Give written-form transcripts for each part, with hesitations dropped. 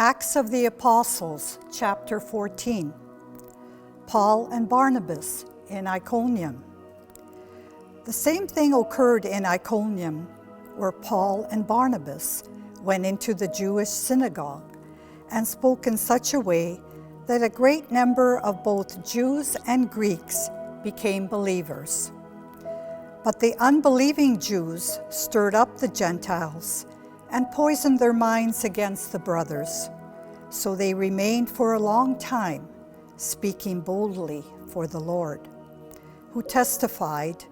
Acts of the Apostles, chapter 14. Paul and Barnabas in Iconium. The same thing occurred in Iconium, where Paul and Barnabas went into the Jewish synagogue and spoke in such a way that a great number of both Jews and Greeks became believers. But the unbelieving Jews stirred up the Gentiles and poisoned their minds against the brothers. So they remained for a long time, speaking boldly for the Lord, who testified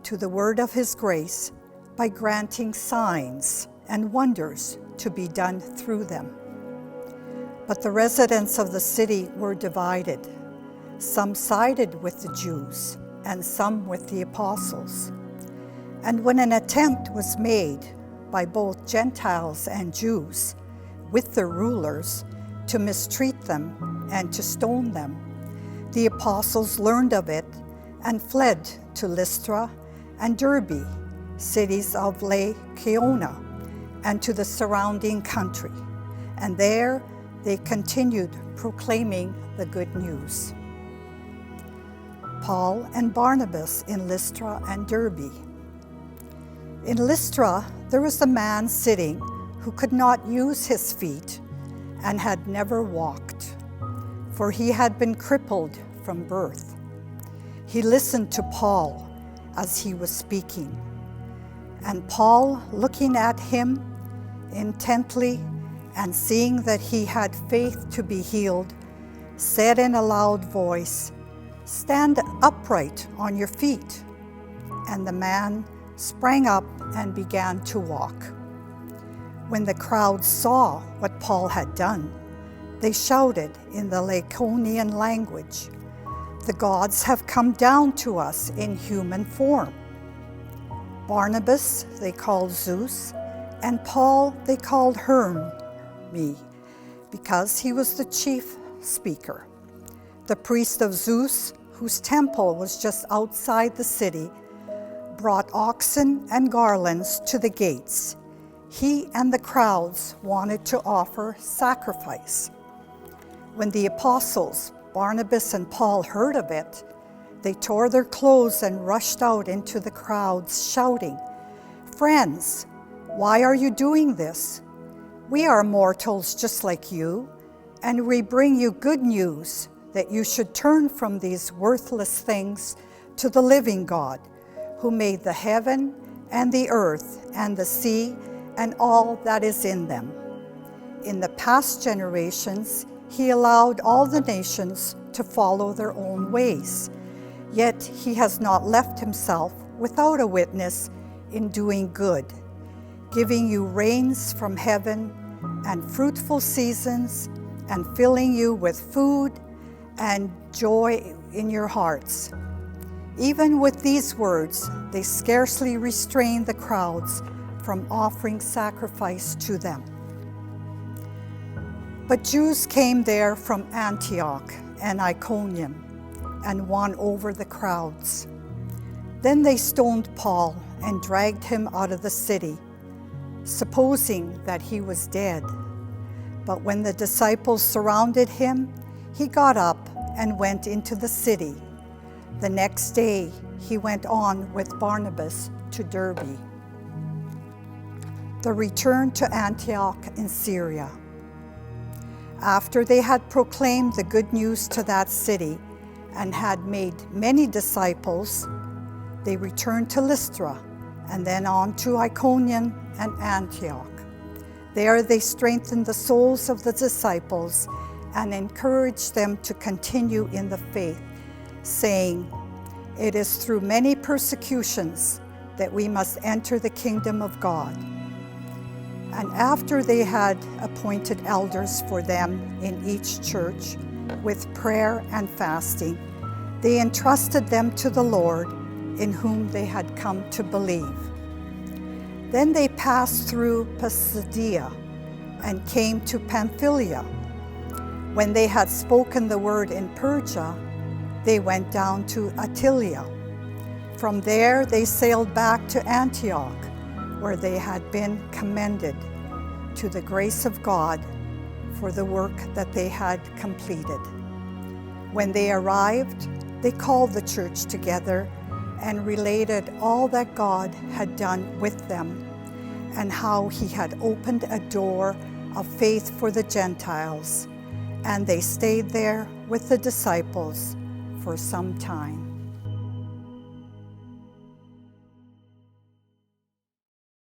to the word of his grace by granting signs and wonders to be done through them. But the residents of the city were divided. Some sided with the Jews and some with the apostles. And when an attempt was made by both Gentiles and Jews with their rulers to mistreat them and to stone them, the apostles learned of it and fled to Lystra and Derbe, cities of Lycaonia, and to the surrounding country. And there they continued proclaiming the good news. Paul and Barnabas in Lystra and Derbe. In Lystra, there was a man sitting who could not use his feet and had never walked, for he had been crippled from birth. He listened to Paul as he was speaking, and Paul, looking at him intently and seeing that he had faith to be healed, said in a loud voice, "Stand upright on your feet." And the man sprang up and began to walk. When the crowd saw what Paul had done, they shouted in the Lycaonian language, "The gods have come down to us in human form." Barnabas they called Zeus, and Paul they called Hermes, because he was the chief speaker. The priest of Zeus, whose temple was just outside the city, brought oxen and garlands to the gates. He and the crowds wanted to offer sacrifice. When the apostles, Barnabas and Paul, heard of it, they tore their clothes and rushed out into the crowds, shouting, "Friends, why are you doing this? We are mortals just like you, and we bring you good news that you should turn from these worthless things to the living God, who made the heaven and the earth and the sea and all that is in them. In the past generations, he allowed all the nations to follow their own ways, yet he has not left himself without a witness in doing good, giving you rains from heaven and fruitful seasons, and filling you with food and joy in your hearts." Even with these words, they scarcely restrained the crowds from offering sacrifice to them. But Jews came there from Antioch and Iconium and won over the crowds. Then they stoned Paul and dragged him out of the city, supposing that he was dead. But when the disciples surrounded him, he got up and went into the city. The next day, he went on with Barnabas to Derbe. The return to Antioch in Syria. After they had proclaimed the good news to that city and had made many disciples, they returned to Lystra and then on to Iconium and Antioch. There they strengthened the souls of the disciples and encouraged them to continue in the faith, saying, "It is through many persecutions that we must enter the kingdom of God." And after they had appointed elders for them in each church with prayer and fasting, they entrusted them to the Lord, in whom they had come to believe. Then they passed through Pisidia and came to Pamphylia. When they had spoken the word in Perga, they went down to Attalia. From there they sailed back to Antioch, where they had been commended to the grace of God for the work that they had completed. When they arrived, they called the church together and related all that God had done with them and how he had opened a door of faith for the Gentiles, and they stayed there with the disciples for some time.